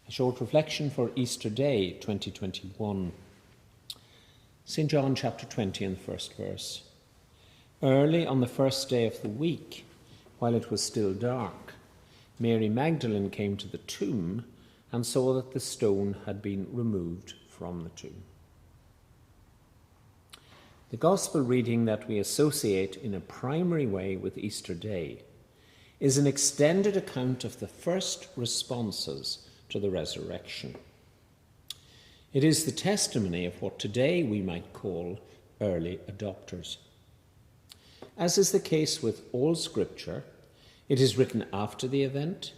A short reflection for Easter Day 2021. St. John chapter 20 and the first verse. Early on the first day of the week, while it was still dark, Mary Magdalene came to the tomb and saw that the stone had been removed from the tomb. The Gospel reading that we associate in a primary way with Easter Day is an extended account of the first responses to the resurrection. It is the testimony of what today we might call early adopters. As is the case with all Scripture, it is written after the event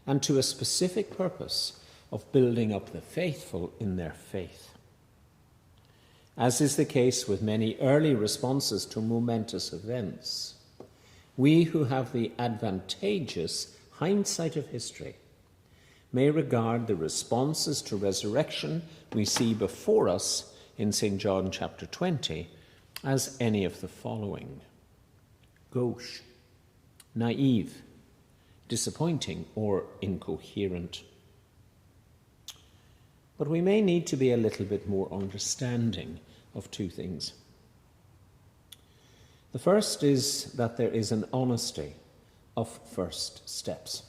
and to a specific purpose of building up the faithful in their faith. As is the case with many early responses to momentous events, we who have the advantageous hindsight of history may regard the responses to resurrection we see before us in St. John chapter 20 as any of the following: gauche, naive, disappointing, or incoherent. But we may need to be a little bit more understanding of two things. The first is that there is an honesty of first steps.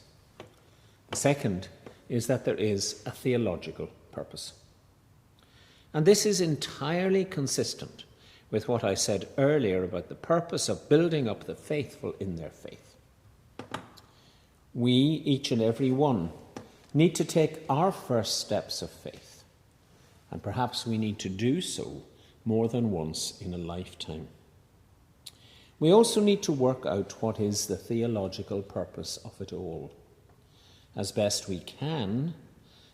The second is that there is a theological purpose. And this is entirely consistent with what I said earlier about the purpose of building up the faithful in their faith. We, each and every one, need to take our first steps of faith, and perhaps we need to do so more than once in a lifetime. We also need to work out what is the theological purpose of it all, as best we can,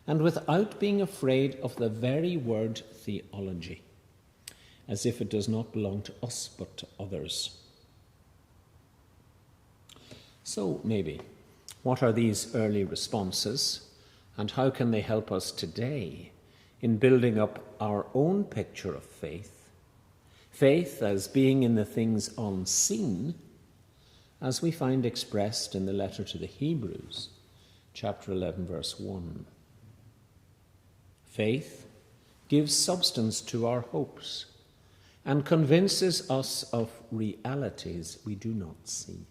and without being afraid of the very word theology, as if it does not belong to us but to others. So maybe, what are these early responses, and how can they help us today in building up our own picture of faith? Faith as being in the things unseen, as we find expressed in the letter to the Hebrews, chapter 11, verse 1. Faith gives substance to our hopes and convinces us of realities we do not see.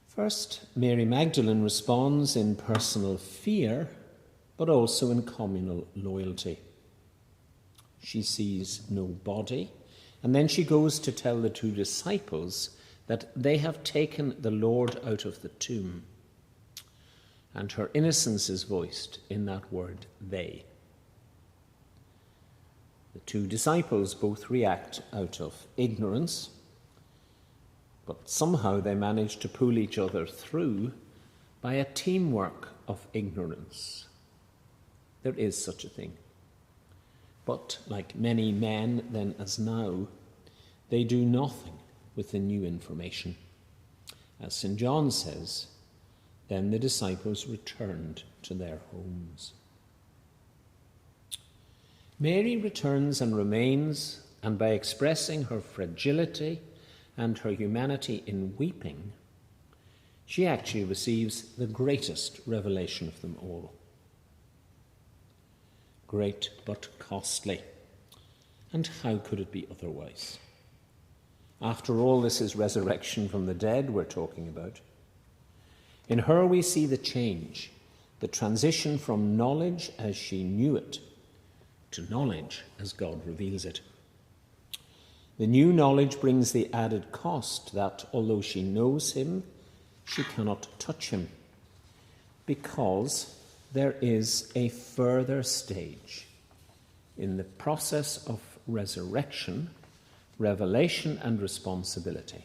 First, Mary Magdalene responds in personal fear, but also in communal loyalty. She sees no body, and then she goes to tell the two disciples that they have taken the Lord out of the tomb. And her innocence is voiced in that word, they. The two disciples both react out of ignorance, but somehow they manage to pull each other through by a teamwork of ignorance. There is such a thing. But like many men then as now, they do nothing with the new information. As St. John says, then the disciples returned to their homes. Mary returns and remains, and by expressing her fragility and her humanity in weeping, she actually receives the greatest revelation of them all. Great but costly. And how could it be otherwise? After all, this is resurrection from the dead we're talking about. In her we see the change, the transition from knowledge as she knew it to knowledge as God reveals it. The new knowledge brings the added cost that, although she knows him, she cannot touch him, because there is a further stage in the process of resurrection, revelation and responsibility,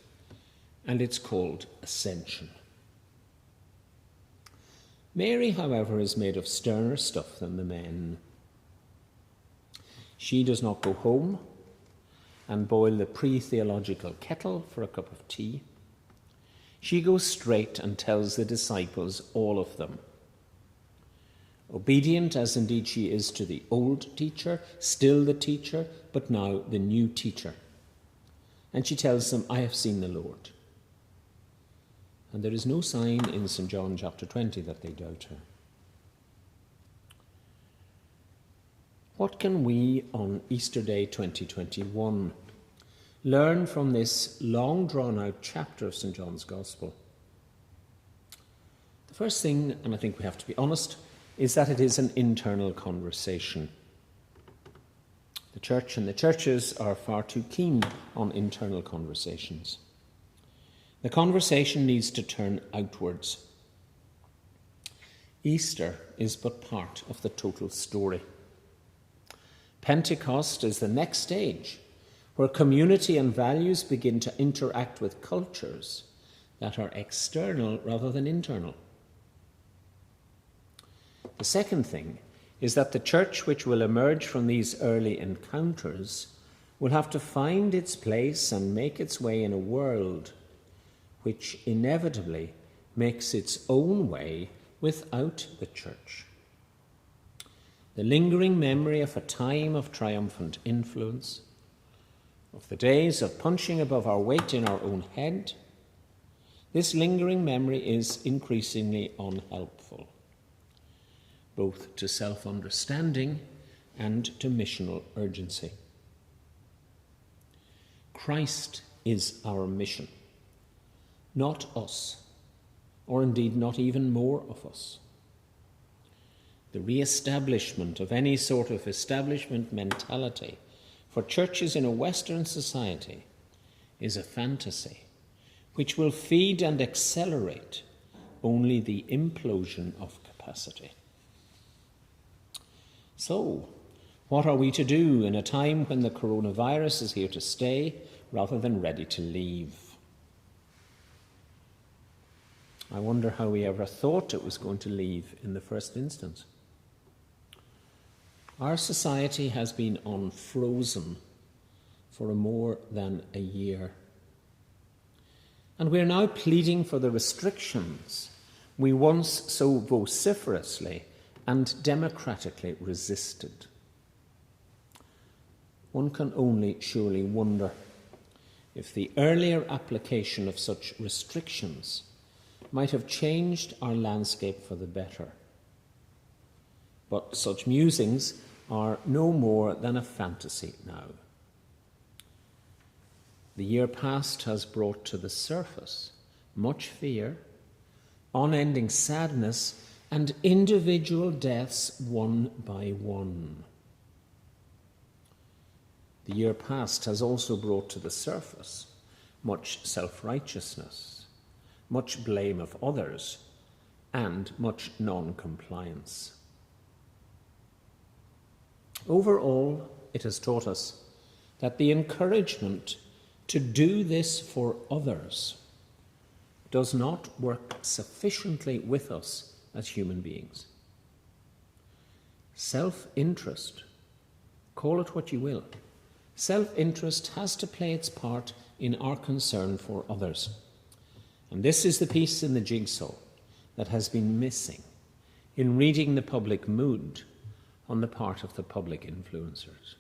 and it's called ascension. Mary, however, is made of sterner stuff than the men. She does not go home and boil the pre-theological kettle for a cup of tea. She goes straight and tells the disciples, all of them. Obedient as indeed she is to the old teacher, still the teacher, but now the new teacher. And she tells them, I have seen the Lord. And there is no sign in St. John chapter 20 that they doubt her. What can we on Easter Day 2021 learn from this long drawn-out chapter of St. John's Gospel? The first thing, and I think we have to be honest, is that it is an internal conversation. The church and the churches are far too keen on internal conversations. The conversation needs to turn outwards. Easter is but part of the total story. Pentecost is the next stage where community and values begin to interact with cultures that are external rather than internal. The second thing is that the church which will emerge from these early encounters will have to find its place and make its way in a world which inevitably makes its own way without the church. The lingering memory of a time of triumphant influence, of the days of punching above our weight in our own head, this lingering memory is increasingly unhelpful, both to self-understanding and to missional urgency. Christ is our mission, not us, or indeed not even more of us. The re-establishment of any sort of establishment mentality for churches in a Western society is a fantasy which will feed and accelerate only the implosion of capacity. So, what are we to do in a time when the coronavirus is here to stay rather than ready to leave? I wonder how we ever thought it was going to leave in the first instance. Our society has been unfrozen for more than a year. And we are now pleading for the restrictions we once so vociferously and democratically resisted. One can only surely wonder if the earlier application of such restrictions might have changed our landscape for the better. But such musings are no more than a fantasy now. The year past has brought to the surface much fear, unending sadness, and individual deaths one by one. The year past has also brought to the surface much self-righteousness, much blame of others, and much non-compliance. Overall, it has taught us that the encouragement to do this for others does not work sufficiently with us as human beings. Self-interest, call it what you will, self-interest has to play its part in our concern for others. And this is the piece in the jigsaw that has been missing in reading the public mood on the part of the public influencers.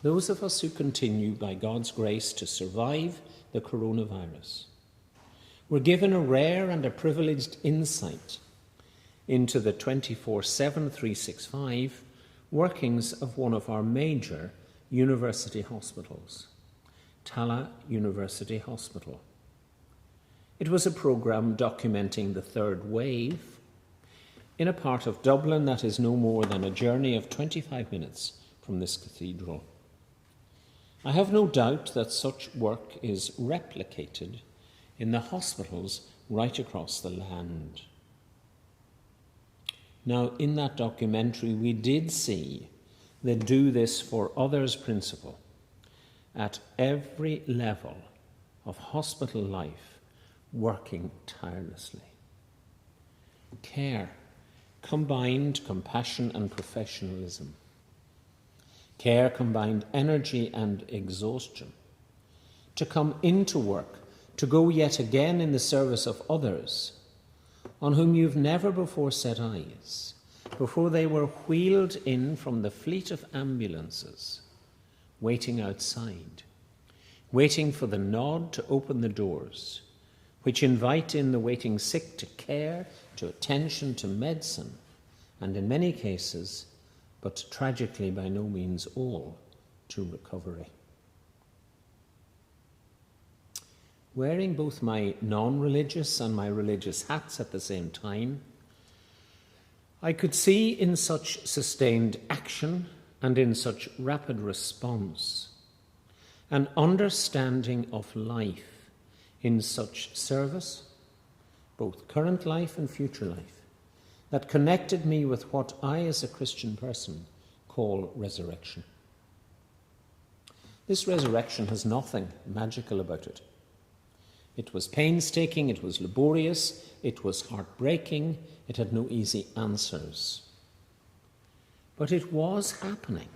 Those of us who continue, by God's grace, to survive the coronavirus were given a rare and a privileged insight into the 24/7, 365 workings of one of our major university hospitals, Tallaght University Hospital. It was a programme documenting the third wave in a part of Dublin that is no more than a journey of 25 minutes from this cathedral. I have no doubt that such work is replicated in the hospitals right across the land. Now, in that documentary, we did see the do this for others principle at every level of hospital life, working tirelessly. Care combined compassion and professionalism. Care combined energy and exhaustion. To come into work, to go yet again in the service of others on whom you've never before set eyes, before they were wheeled in from the fleet of ambulances waiting outside, waiting for the nod to open the doors, which invite in the waiting sick to care, to attention, to medicine, and in many cases, but tragically by no means all, to recovery. Wearing both my non-religious and my religious hats at the same time, I could see in such sustained action and in such rapid response an understanding of life in such service, both current life and future life, that connected me with what I, as a Christian person, call resurrection. This resurrection has nothing magical about it. It was painstaking, it was laborious, it was heartbreaking, it had no easy answers. But it was happening,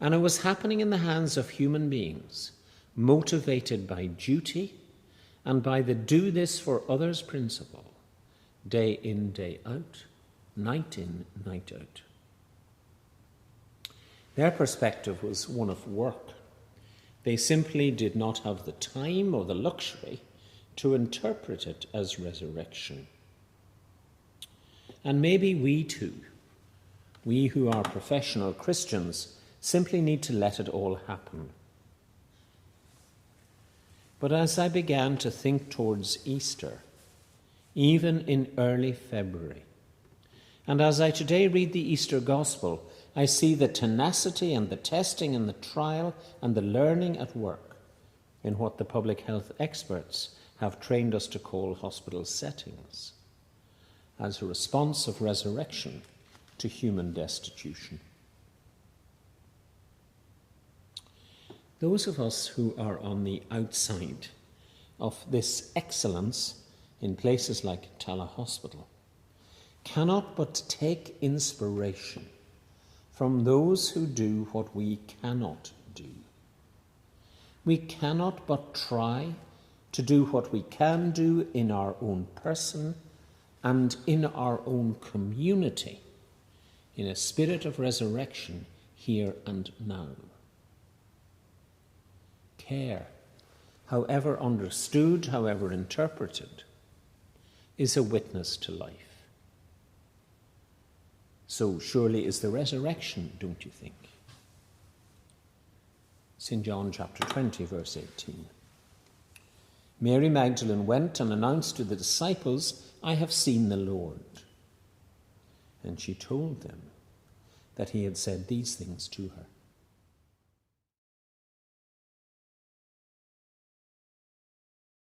and it was happening in the hands of human beings, motivated by duty and by the do this for others principle, day in, day out, night in, night out. Their perspective was one of work. They simply did not have the time or the luxury to interpret it as resurrection. And maybe we too, we who are professional Christians, simply need to let it all happen. But as I began to think towards Easter, even in early February, and as I today read the Easter Gospel, I see the tenacity and the testing and the trial and the learning at work in what the public health experts have trained us to call hospital settings, as a response of resurrection to human destitution. Those of us who are on the outside of this excellence in places like Tallaght Hospital cannot but take inspiration from those who do what we cannot do. We cannot but try to do what we can do in our own person and in our own community, in a spirit of resurrection here and now. Care, however understood, however interpreted, is a witness to life. So surely is the resurrection, don't you think? St. John chapter 20, verse 18. Mary Magdalene went and announced to the disciples, "I have seen the Lord." And she told them that he had said these things to her.